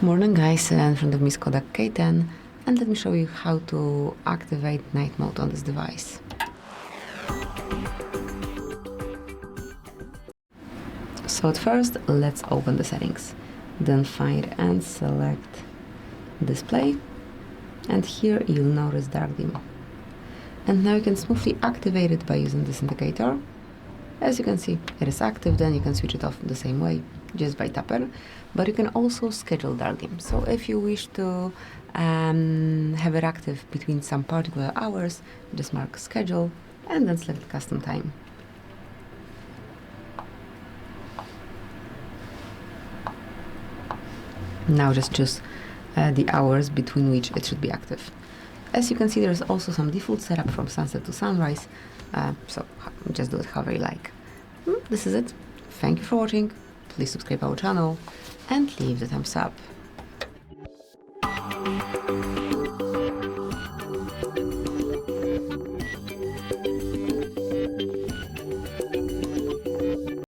Morning guys, in front of me is KODAK K10 and let me show you how to activate night mode on this device. So at first, let's open the settings. Then find and select display, and here you'll notice dark dim. And now you can smoothly activate it by using this indicator. As you can see, it is active, then you can switch it off the same way, just by tapping. But you can also schedule dark dim. So if you wish to have it active between some particular hours, just mark schedule and then select custom time. Now just choose the hours between which it should be active. As you can see, there's also some default setup from sunset to sunrise, so just do it however you like. This is it. Thank you for watching. Please subscribe our channel and leave the thumbs up.